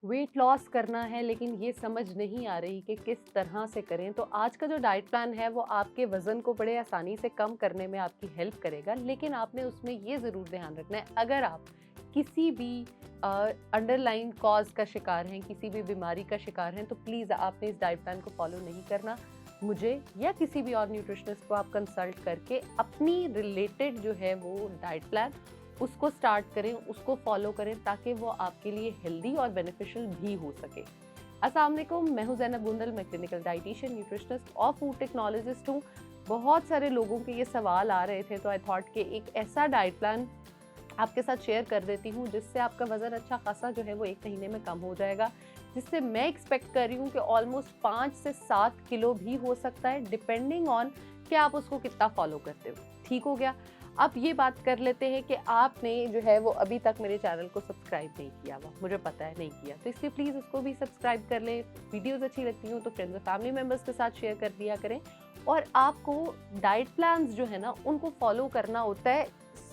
Weight loss करना है लेकिन ये समझ नहीं आ रही कि किस तरह से करें, तो आज का जो डाइट प्लान है वो आपके वज़न को बड़े आसानी से कम करने में आपकी हेल्प करेगा। लेकिन आपने उसमें ये ज़रूर ध्यान रखना है, अगर आप किसी भी अंडरलाइन कॉज़ का शिकार हैं, किसी भी बीमारी का शिकार हैं, तो प्लीज़ आपने इस डाइट प्लान को फॉलो नहीं करना। मुझे या किसी भी और न्यूट्रिशनिस्ट को आप कंसल्ट करके अपनी रिलेटेड जो है वो डाइट प्लान उसको स्टार्ट करें, उसको फॉलो करें, ताकि वो आपके लिए हेल्दी और बेनिफिशियल भी हो सके। अस्सलाम वालेकुम, मैं हूं ज़ैनब गुंदल, मैं क्लिनिकल डाइटिशियन, न्यूट्रिशनिस्ट और फूड टेक्नोलॉजिस्ट हूं। बहुत सारे लोगों के ये सवाल आ रहे थे, तो आई थॉट कि एक ऐसा डाइट प्लान आपके साथ शेयर कर देती हूँ जिससे आपका वज़न अच्छा खासा जो है वो 1 महीने में कम हो जाएगा। जिससे मैं एक्सपेक्ट कर रही हूँ कि ऑलमोस्ट 5 से 7 किलो भी हो सकता है, डिपेंडिंग ऑन कि आप उसको कितना फॉलो करते हो। ठीक हो गया? अब ये बात कर लेते हैं कि आपने जो है वो अभी तक मेरे चैनल को सब्सक्राइब नहीं किया हुआ, मुझे पता है नहीं किया, तो इसलिए प्लीज़ उसको भी सब्सक्राइब कर लें। वीडियोज़ अच्छी लगती हों तो फ्रेंड्स और फैमिली मेम्बर्स के साथ शेयर कर दिया करें। और आपको डाइट प्लान्स जो है ना उनको फॉलो करना होता है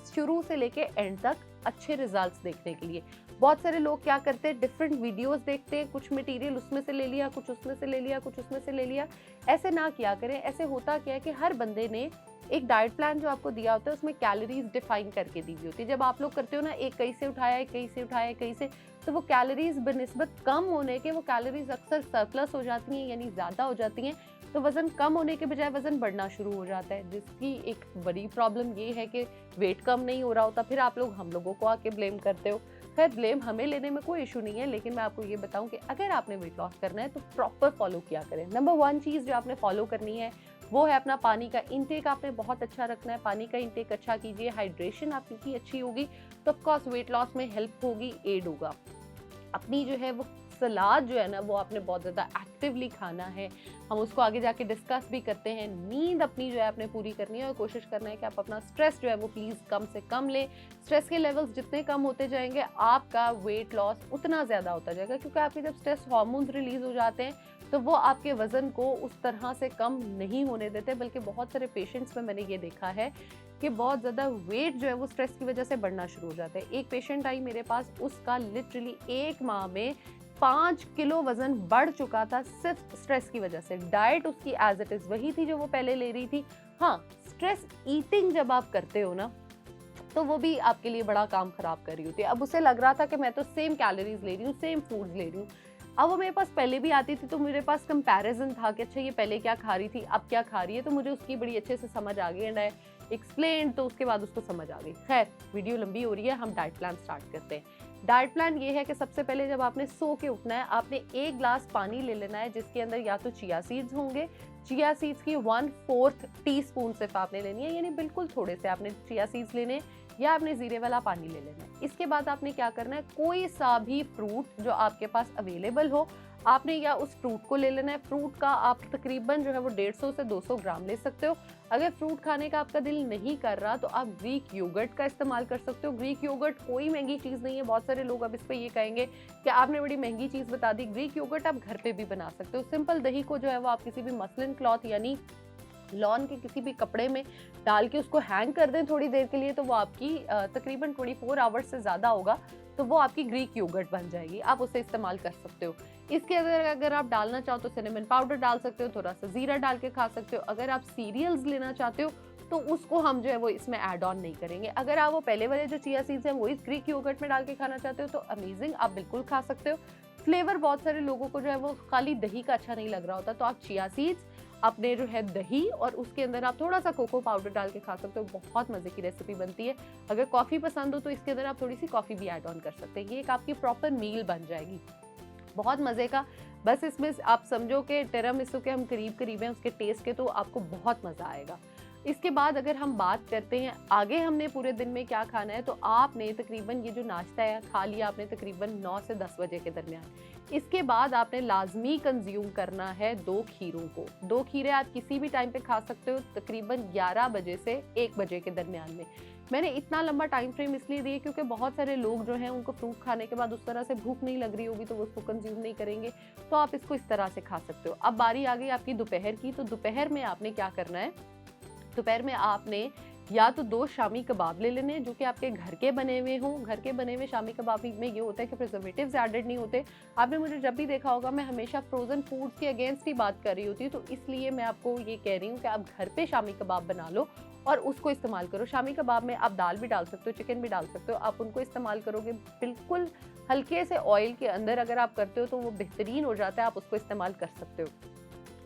शुरू से लेके एंड तक अच्छे रिजल्ट्स देखने के लिए। बहुत सारे लोग क्या करते हैं, डिफरेंट वीडियोस देखते हैं, कुछ मटेरियल उसमें से ले लिया, कुछ उसमें से ले लिया, कुछ उसमें से ले लिया। ऐसे ना किया करें। ऐसे होता क्या है कि हर बंदे ने एक डाइट प्लान जो आपको दिया होता है उसमें कैलोरीज डिफाइन करके दी हुई होती है। जब आप लोग करते हो ना, एक कहीं से उठाया, एक कहीं से उठाया, एक कहीं से, तो वो कैलोरीज बनिस्बत कम होने के वो कैलोरीज अक्सर सरप्लस हो जाती हैं, यानी ज़्यादा हो जाती हैं। तो वज़न कम होने के बजाय वज़न बढ़ना शुरू हो जाता है, जिसकी एक बड़ी प्रॉब्लम ये है कि वेट कम नहीं हो रहा होता, फिर आप लोग हम लोगों को आके ब्लेम करते हो। खैर, ब्लेम हमें लेने में कोई इशू नहीं है, लेकिन मैं आपको ये बताऊं कि अगर आपने वेट लॉस करना है तो प्रॉपर फॉलो किया करें। नंबर 1 चीज़ जो आपने फॉलो करनी है वो है अपना पानी का इंटेक। आपने बहुत अच्छा रखना है, पानी का इंटेक अच्छा कीजिए, हाइड्रेशन आपकी अच्छी होगी तो ऑफकोर्स वेट लॉस में हेल्प होगी, एड होगा। अपनी जो है वो सलाद जो है ना वो आपने बहुत ज़्यादा एक्टिवली खाना है, हम उसको आगे जाके डिस्कस भी करते हैं। नींद अपनी जो है आपने पूरी करनी है और कोशिश करना है कि आप अपना स्ट्रेस जो है वो प्लीज़ कम से कम लें। स्ट्रेस के लेवल्स जितने कम होते जाएंगे आपका वेट लॉस उतना ज़्यादा होता जाएगा, क्योंकि आपके जब स्ट्रेस हार्मोन्स रिलीज हो जाते हैं तो वो आपके वज़न को उस तरह से कम नहीं होने देते, बल्कि बहुत सारे पेशेंट्स में मैंने ये देखा है कि बहुत ज़्यादा वेट जो है वो स्ट्रेस की वजह से बढ़ना शुरू हो जाता है। एक पेशेंट आई मेरे पास, उसका लिटरली 1 माह में 5 किलो वज़न बढ़ चुका था सिर्फ स्ट्रेस की वजह से। डाइट उसकी एज़ इट इज़ वही थी जो वो पहले ले रही थी। हाँ, स्ट्रेस ईटिंग जब आप करते हो ना तो वो भी आपके लिए बड़ा काम खराब कर रही होती है। अब उसे लग रहा था कि मैं तो सेम कैलोरीज ले रही हूँ, सेम फूड्स ले रही हूँ। अब वो मेरे पास पहले भी आती थी तो मेरे पास कंपैरिजन था कि अच्छा ये पहले क्या खा रही थी, अब क्या खा रही है, तो मुझे उसकी बड़ी अच्छे से समझ आ गई एंड आई एक्सप्लेन, तो उसके बाद उसको समझ आ गई। खैर, वीडियो लंबी हो रही है, हम डाइट प्लान स्टार्ट करते हैं। डाइट प्लान ये है कि सबसे पहले जब आपने सो के उठना है, आपने 1 ग्लास पानी ले लेना है जिसके अंदर या तो चिया सीड्स होंगे। चिया सीड्स की 1/4 टीस्पून सिर्फ आपने लेनी है, यानी बिल्कुल थोड़े से आपने चिया सीड्स लेने, या आपने जीरे वाला पानी ले लेना है। इसके बाद आपने क्या करना है, कोई सा भी फ्रूट जो आपके पास अवेलेबल हो, आपने या उस फ्रूट को ले लेना है। फ्रूट का आप तकरीबन जो है वो 150 से 200 ग्राम ले सकते हो। अगर फ्रूट खाने का आपका दिल नहीं कर रहा तो आप ग्रीक योगर्ट का इस्तेमाल कर सकते हो। ग्रीक योगर्ट कोई महंगी चीज़ नहीं है। बहुत सारे लोग अब इस पे ये कहेंगे कि आपने बड़ी महंगी चीज़ बता दी। ग्रीक योगर्ट आप घर पे भी बना सकते हो। सिंपल दही को जो है वो आप किसी भी मसलिन क्लॉथ यानी लॉन के किसी भी कपड़े में डाल के उसको हैंग कर दें थोड़ी देर के लिए, तो वो आपकी तकरीबन 24 आवर्स से ज़्यादा होगा तो वो आपकी ग्रीक योगर्ट बन जाएगी। आप उसे इस्तेमाल कर सकते हो। इसके अगर आप डालना चाहो तो सिनेमन पाउडर डाल सकते हो, थोड़ा सा जीरा डाल के खा सकते हो। अगर आप सीरियल्स लेना चाहते हो तो उसको हम जो है वो इसमें ऐड ऑन नहीं करेंगे। अगर आप वो पहले वाले जो चिया सीड्स हैं वो इस ग्रीक योगर्ट में डाल के खाना चाहते हो तो अमेजिंग, आप बिल्कुल खा सकते हो। फ्लेवर बहुत सारे लोगों को जो है वो खाली दही का अच्छा नहीं लग रहा होता, तो आप चिया सीड्स, अपने जो है दही, और उसके अंदर आप थोड़ा सा कोको पाउडर डाल के खा सकते हो। बहुत मज़े की रेसिपी बनती है। अगर कॉफ़ी पसंद हो तो इसके अंदर आप थोड़ी सी कॉफ़ी भी ऐड ऑन कर सकते हैं। ये एक आपकी प्रॉपर मील बन जाएगी, बहुत मज़े का। बस इसमें आप समझो कि टिरामिसू के हम करीब हैं उसके टेस्ट के, तो आपको बहुत मज़ा आएगा। इसके बाद अगर हम बात करते हैं आगे हमने पूरे दिन में क्या खाना है, तो आपने तकरीबन ये जो नाश्ता है खा लिया आपने तकरीबन 9 से 10 बजे के दरमियान। इसके बाद आपने लाजमी कंज्यूम करना है 2 खीरों को। 2 खीरे आप किसी भी टाइम पे खा सकते हो, तकरीबन 11 बजे से 1 बजे के दरमियान में। मैंने इतना लंबा टाइम फ्रेम इसलिए दिया क्योंकि बहुत सारे लोग जो हैं उनको फ्रूट खाने के बाद उस तरह से भूख नहीं लग रही होगी तो वो उसको कंज्यूम नहीं करेंगे, तो आप इसको इस तरह से खा सकते हो। अब बारी आ गई आपकी दोपहर की, तो दोपहर में आपने क्या करना है, दोपहर में आपने या तो 2 शामी कबाब ले लेने जो कि आपके घर के बने हुए हों। घर के बने हुए शामी कबाब में ये होता है कि प्रिजर्वेटिव्स एडेड नहीं होते। आपने मुझे जब भी देखा होगा मैं हमेशा फ्रोज़न फूड्स के अगेंस्ट ही बात कर रही होती हूँ, तो इसलिए मैं आपको ये कह रही हूँ कि आप घर पे शामी कबाब बना लो और उसको इस्तेमाल करो। शामी कबाब में आप दाल भी डाल सकते हो, चिकन भी डाल सकते हो। आप उनको इस्तेमाल करोगे बिल्कुल हल्के से ऑयल के अंदर अगर आप करते हो तो वो बेहतरीन हो जाता है, आप उसको इस्तेमाल कर सकते हो।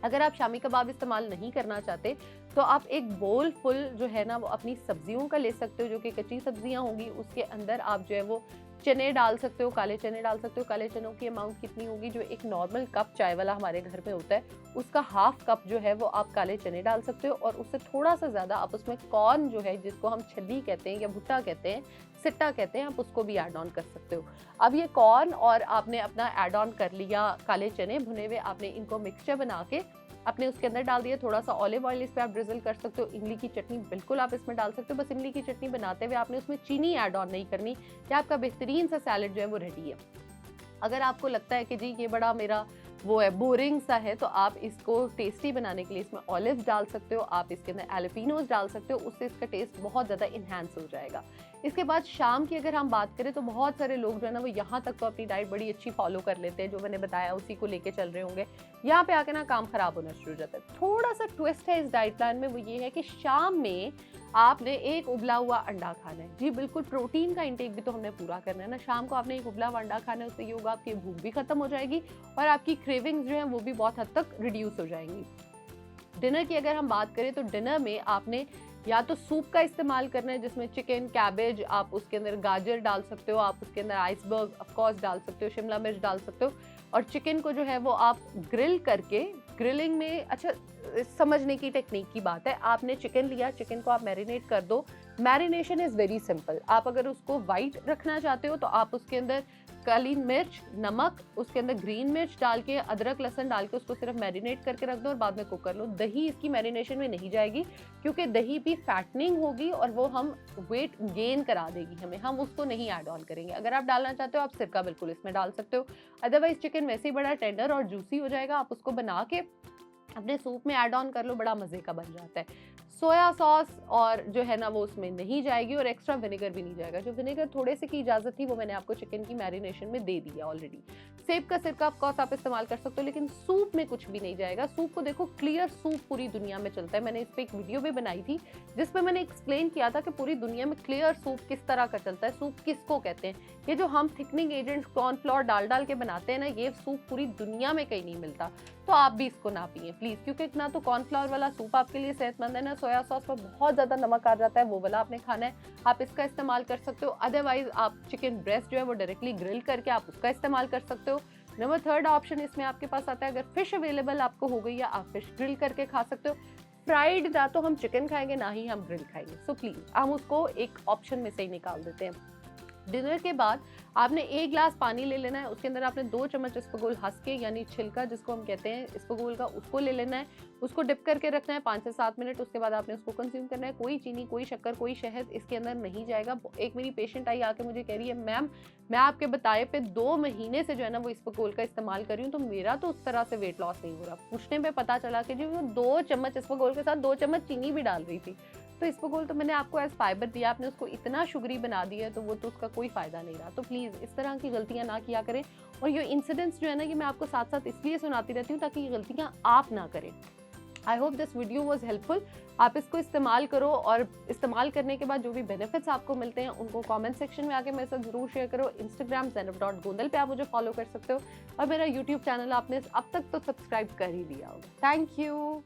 अगर आप शामी कबाब इस्तेमाल नहीं करना चाहते तो आप एक बोल फुल जो है ना वो अपनी सब्जियों का ले सकते हो, जो कि कच्ची सब्जियां होंगी। उसके अंदर आप जो है वो चने डाल सकते हो, काले चने डाल सकते हो। काले चनों की अमाउंट कितनी होगी, जो एक नॉर्मल कप चाय वाला हमारे घर में होता है उसका हाफ कप जो है वो आप काले चने डाल सकते हो, और उससे थोड़ा सा ज़्यादा आप उसमें कॉर्न जो है जिसको हम छली कहते हैं या भुट्टा कहते हैं, सिट्टा कहते हैं, आप उसको भी ऐड ऑन कर सकते हो। अब ये कॉर्न और आपने अपना ऐड ऑन कर लिया काले चने भुने हुए, आपने इनको मिक्सचर बना के आपने उसके अंदर डाल दिया। थोड़ा सा ऑलिव ऑयल इस पे आप ड्रिजल कर सकते हो। इमली की चटनी बिल्कुल आप इसमें डाल सकते हो। बस इमली की चटनी बनाते हुए आपने उसमें चीनी ऐड ऑन नहीं करनी, या आपका बेहतरीन सा सैलेड जो है वो रेडी है। अगर आपको लगता है कि जी ये बड़ा मेरा वो है बोरिंग सा है, तो आप इसको टेस्टी बनाने के लिए इसमें ऑलिव डाल सकते हो, आप इसके अंदर एलोपिनोज डाल सकते हो, उससे इसका टेस्ट बहुत ज़्यादा इन्हांस हो जाएगा। इसके बाद शाम की अगर हम बात करें तो बहुत सारे लोग जो है ना वो यहाँ तक तो अपनी डाइट बड़ी अच्छी फॉलो कर लेते हैं, जो मैंने बताया उसी को लेके चल रहे होंगे। यहाँ पे आके ना काम खराब होना शुरू हो जाता है। थोड़ा सा ट्विस्ट है इस डाइट प्लान में, वो ये है कि शाम में आपने एक उबला हुआ अंडा खाना है। जी बिल्कुल, प्रोटीन का इंटेक भी तो हमने पूरा करना है ना। शाम को आपने एक उबला हुआ अंडा खाना है, उससे ये होगा आपकी भूख भी खत्म हो जाएगी और आपकी क्रेविंग्स जो है वो भी बहुत हद तक रिड्यूस हो जाएंगी। डिनर की अगर हम बात करें तो डिनर में आपने या तो सूप का इस्तेमाल करना है जिसमें चिकन, कैबेज, आप उसके अंदर गाजर डाल सकते हो, आप उसके अंदर आइसबर्ग ऑफ कोर्स डाल सकते हो, शिमला मिर्च डाल सकते हो, और चिकन को जो है वो आप ग्रिल करके, ग्रिलिंग में अच्छा समझने की टेक्निक की बात है। आपने चिकन लिया, चिकन को आप मैरिनेट कर दो। Marination is very simple. आप अगर उसको वाइट रखना चाहते हो तो आप उसके अंदर काली मिर्च, नमक, उसके अंदर ग्रीन मिर्च डाल के, अदरक लहसुन डाल के उसको सिर्फ मैरिनेट करके रख दो और बाद में कुक कर लो। दही इसकी मैरिनेशन में नहीं जाएगी क्योंकि दही भी फैटनिंग होगी और वो हम वेट गेन करा देगी हमें, हम उसको नहीं ऐड ऑन करेंगे। अगर आप डालना चाहते हो आप सिरका बिल्कुल इसमें डाल सकते हो, अदरवाइज चिकन वैसे ही बड़ा टेंडर और जूसी हो जाएगा। आप उसको बना के अपने सूप में ऐड ऑन कर लो, बड़ा मज़े का बन जाता है। सोया सॉस और जो है ना वो उसमें नहीं जाएगी और एक्स्ट्रा विनेगर भी नहीं जाएगा। जो विनेगर थोड़े से की इजाज़त थी वो मैंने आपको चिकन की मैरिनेशन में दे दिया ऑलरेडी। सेब का सिरका ऑफ कोर्स आप इस्तेमाल कर सकते हो, लेकिन सूप में कुछ भी नहीं जाएगा। सूप को देखो, क्लियर सूप पूरी दुनिया में चलता है। मैंने इस पर एक वीडियो भी बनाई थी जिसपे मैंने एक्सप्लेन किया था कि पूरी दुनिया में क्लियर सूप किस तरह का चलता है, सूप किसको कहते हैं। ये जो हम थिकनिंग एजेंट कॉर्नफ्लोर डाल डाल के बनाते हैं ना, ये सूप पूरी दुनिया में कहीं नहीं मिलता। तो आप भी इसको ना पिए प्लीज़, क्योंकि ना तो कॉर्नफ्लावर वाला सूप आपके लिए सेहतमंद है, ना सोया सॉस पर बहुत ज़्यादा नमक आ जाता है, वो वाला आपने खाना है। आप इसका इस्तेमाल कर सकते हो। अदरवाइज आप चिकन ब्रेस्ट जो है वो डायरेक्टली ग्रिल करके आप उसका इस्तेमाल कर सकते हो। नंबर थर्ड ऑप्शन इसमें आपके पास आता है, अगर फिश अवेलेबल आपको हो गई है आप फिश ग्रिल करके खा सकते हो। फ्राइड ना तो हम चिकन खाएंगे ना ही हम ग्रिल खाएंगे, सो प्लीज़ हम उसको एक ऑप्शन में से ही निकाल देते हैं। डिनर के बाद आपने 1 ग्लास पानी ले लेना है, उसके अंदर आपने 2 चम्मच इसबगोल हंसके यानी छिलका जिसको हम कहते हैं इसबगोल का, उसको ले लेना है। उसको डिप करके रखना है 5 से 7 मिनट। उसके बाद आपने उसको कंज्यूम करना है। कोई चीनी, कोई शक्कर, कोई शहद इसके अंदर नहीं जाएगा। एक मेरी पेशेंट आई आके मुझे कह रही है, मैम मैं आपके बताए पे 2 महीने से जो है ना वो इसबगोल का इस्तेमाल कर रही हूँ, तो मेरा तो उस तरह से वेट लॉस नहीं हो रहा। पूछने पे पता चला कि जी वो 2 चम्मच इसबगोल के साथ 2 चम्मच चीनी भी डाल रही थी। तो इसबगोल तो मैंने आपको एज फाइबर दिया, आपने उसको इतना शुगरी बना दिया है तो वो तो उसका कोई फ़ायदा नहीं रहा। तो प्लीज़ इस तरह की गलतियाँ ना किया करें। और ये इंसिडेंट्स जो है ना कि मैं आपको साथ साथ इसलिए सुनाती रहती हूँ ताकि ये गलतियाँ आप ना करें। I hope this video was helpful. आप इसको इस्तेमाल करो और इस्तेमाल करने के बाद जो भी बेनिफिट्स आपको मिलते हैं उनको कमेंट सेक्शन में आके मेरे साथ ज़रूर शेयर करो। इंस्टाग्राम ज़ैनब.गोंदल पे आप मुझे फॉलो कर सकते हो और मेरा यूट्यूब चैनल आपने अब तक तो सब्सक्राइब कर ही लिया होगा। Thank you.